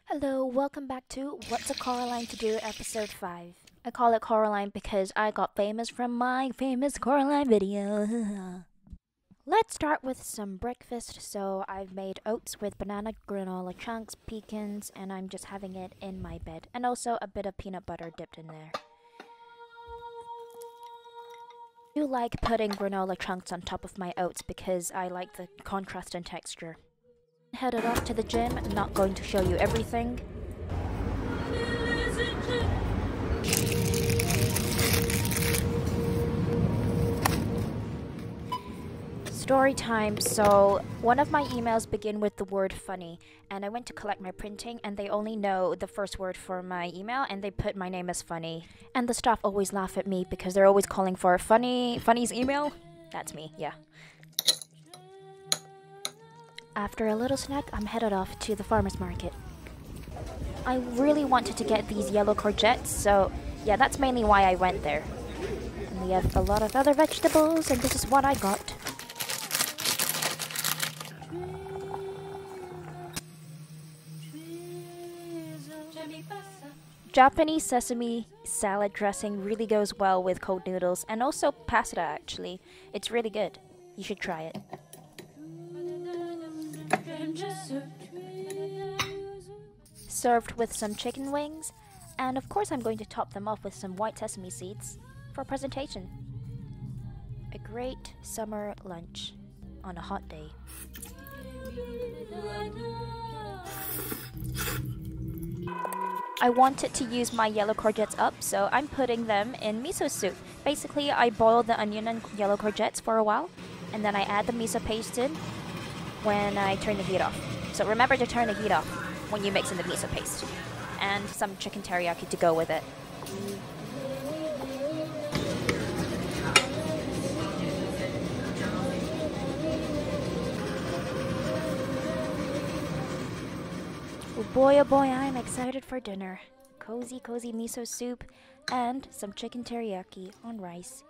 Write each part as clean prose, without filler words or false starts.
Hello, welcome back to What's a Coraline to Do episode 5. I call it Coraline because I got famous from my famous Coraline video. Let's start with some breakfast. So I've made oats with banana granola chunks, pecans, and I'm just having it in my bed. And also a bit of peanut butter dipped in there. I do like putting granola chunks on top of my oats because I like the contrast and texture. Headed off to the gym, not going to show you everything. Story time. So one of my emails begin with the word funny, and I went to collect my printing and they only know the first word for my email and they put my name as Funny. And the staff always laugh at me because they're always calling for Funny's email. That's me, yeah. After a little snack, I'm headed off to the farmer's market. I really wanted to get these yellow courgettes, so yeah, that's mainly why I went there. And we have a lot of other vegetables, and this is what I got. Japanese sesame salad dressing really goes well with cold noodles, and also pasta actually. It's really good. You should try it. Served with some chicken wings, and of course I'm going to top them off with some white sesame seeds for presentation. A great summer lunch on a hot day. I wanted to use my yellow courgettes up, so I'm putting them in miso soup. Basically, I boil the onion and yellow courgettes for a while, and then I add the miso paste in when I turn the heat off. So remember to turn the heat off when you mix in the miso paste. And some chicken teriyaki to go with it. Oh boy, I'm excited for dinner. Cozy miso soup and some chicken teriyaki on rice.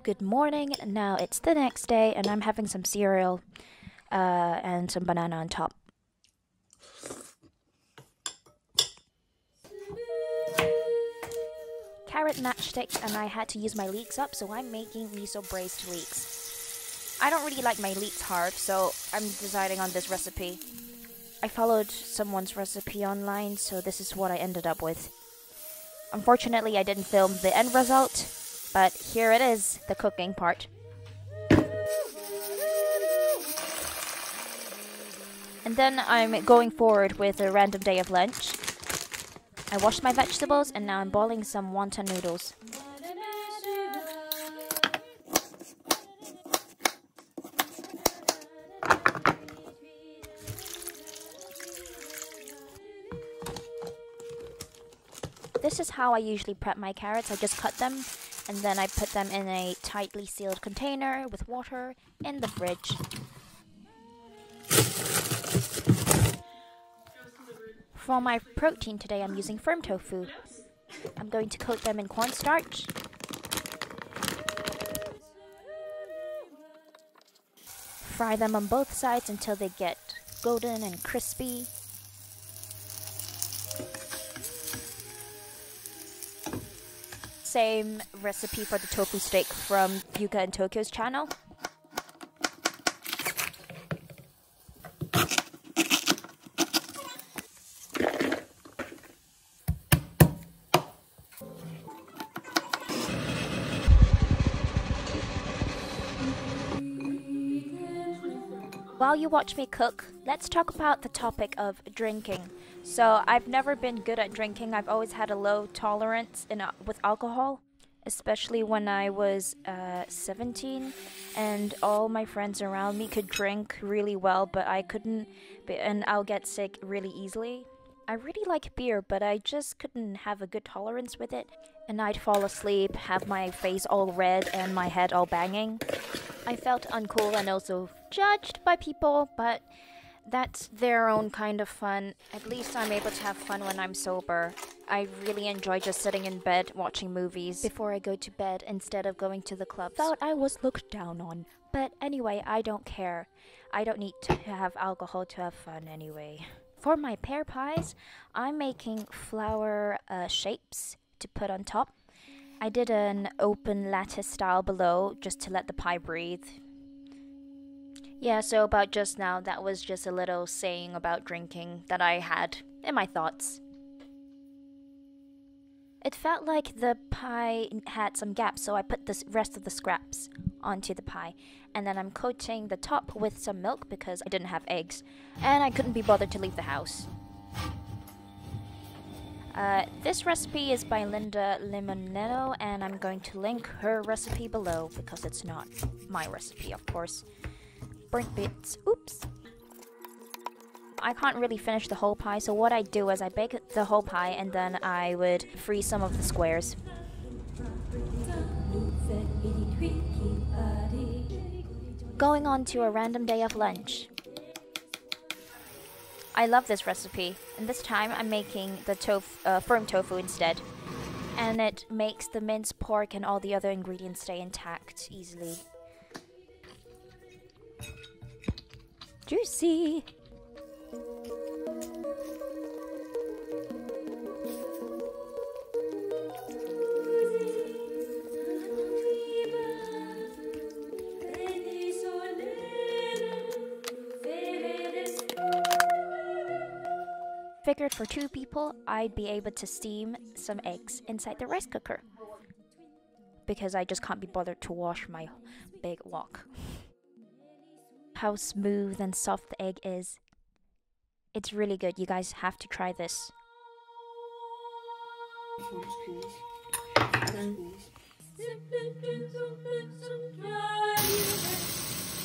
Good morning. Now it's the next day and I'm having some cereal and some banana on top. Carrot matchsticks, and I had to use my leeks up, so I'm making miso braised leeks. I don't really like my leeks hard, so I'm deciding on this recipe. I followed someone's recipe online, so this is what I ended up with. Unfortunately, I didn't film the end result, but here it is, the cooking part. And then I'm going forward with a random day of lunch. I washed my vegetables and now I'm boiling some wonton noodles. This is how I usually prep my carrots. I just cut them and then I put them in a tightly sealed container with water in the fridge. For my protein today, I'm using firm tofu. I'm going to coat them in cornstarch. Fry them on both sides until they get golden and crispy. Same recipe for the tofu steak from Yuka and Tokyo's channel. While you watch me cook, let's talk about the topic of drinking. So I've never been good at drinking. I've always had a low tolerance with alcohol, especially when I was 17 and all my friends around me could drink really well, but I couldn't, and I'll get sick really easily. I really like beer, but I just couldn't have a good tolerance with it, and I'd fall asleep, have my face all red and my head all banging. I felt uncool and also judged by people, but that's their own kind of fun. At least I'm able to have fun when I'm sober. I really enjoy just sitting in bed watching movies before I go to bed instead of going to the clubs. Thought I was looked down on, but anyway, I don't care. I don't need to have alcohol to have fun anyway. For my pear pies, I'm making flower shapes to put on top. I did an open lattice style below just to let the pie breathe. Yeah, so about just now, that was just a little saying about drinking that I had in my thoughts. It felt like the pie had some gaps, so I put the rest of the scraps onto the pie. And then I'm coating the top with some milk because I didn't have eggs. And I couldn't be bothered to leave the house. This recipe is by Linda Limonello, and I'm going to link her recipe below because it's not my recipe, of course. Burnt bits. Oops. I can't really finish the whole pie, so what I do is I bake the whole pie and then I would freeze some of the squares. Going on to a random day of lunch. I love this recipe, and this time I'm making the firm tofu instead. And it makes the minced pork and all the other ingredients stay intact easily. Juicy! Figured for 2 people, I'd be able to steam some eggs inside the rice cooker. Because I just can't be bothered to wash my big wok. How smooth and soft the egg is. It's really good. You guys have to try this.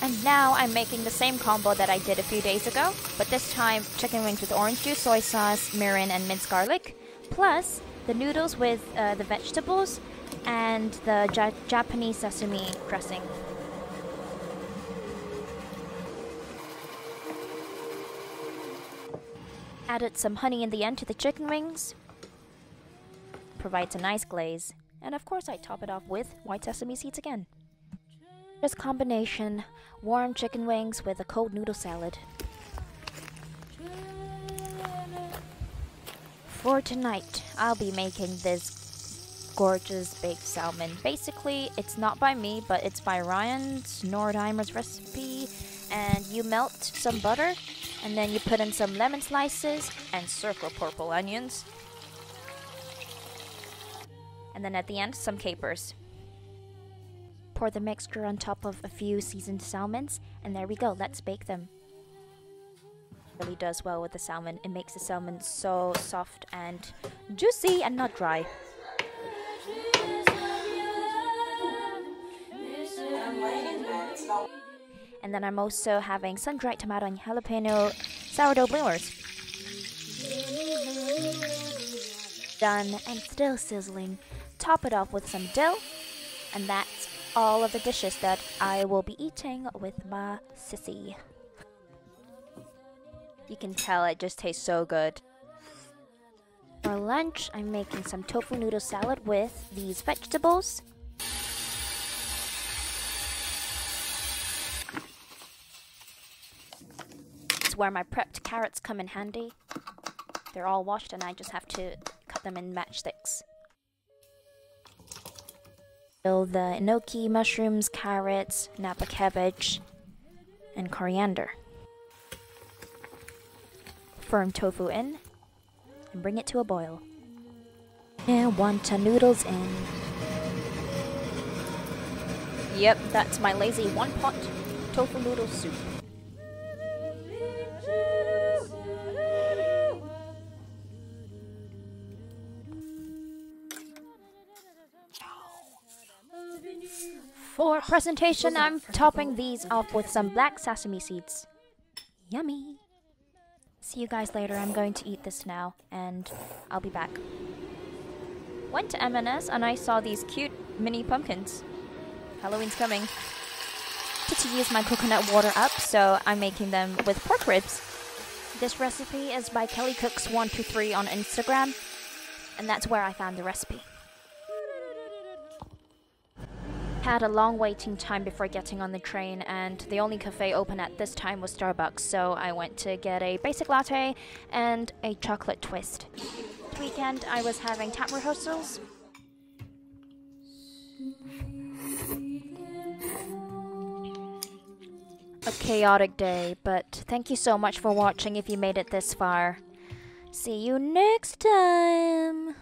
And now I'm making the same combo that I did a few days ago, but this time chicken wings with orange juice, soy sauce, mirin, and minced garlic, plus the noodles with the vegetables and the Japanese sesame dressing. Added some honey in the end to the chicken wings. Provides a nice glaze. And of course I top it off with white sesame seeds again. This combination, warm chicken wings with a cold noodle salad. For tonight, I'll be making this gorgeous baked salmon. Basically, it's not by me, but it's by Ryan Nordheimer's recipe. And you melt some butter, and then you put in some lemon slices and circle purple onions. And then at the end, some capers. Pour the mixture on top of a few seasoned salmons, and there we go, let's bake them. It really does well with the salmon. It makes the salmon so soft and juicy and not dry. And then I'm also having sun-dried tomato and jalapeno sourdough bloomers. Done and still sizzling. Top it off with some dill, and that's all of the dishes that I will be eating with my sissy. You can tell it just tastes so good. For lunch, I'm making some tofu noodle salad with these vegetables. It's where my prepped carrots come in handy. They're all washed and I just have to cut them in matchsticks. So the enoki, mushrooms, carrots, napa cabbage, and coriander. Firm tofu in, and bring it to a boil. And wonton noodles in. Yep, that's my lazy one-pot tofu noodle soup. For presentation, I'm topping these off with some black sesame seeds. Yummy! See you guys later. I'm going to eat this now, and I'll be back. Went to M&S and I saw these cute mini pumpkins. Halloween's coming. To use my coconut water up, so I'm making them with pork ribs. This recipe is by Kelly Cooks 123 on Instagram, and that's where I found the recipe. had a long waiting time before getting on the train, and the only cafe open at this time was Starbucks, so I went to get a basic latte and a chocolate twist. This weekend I was having tap rehearsals. A chaotic day, but thank you so much for watching if you made it this far. See you next time!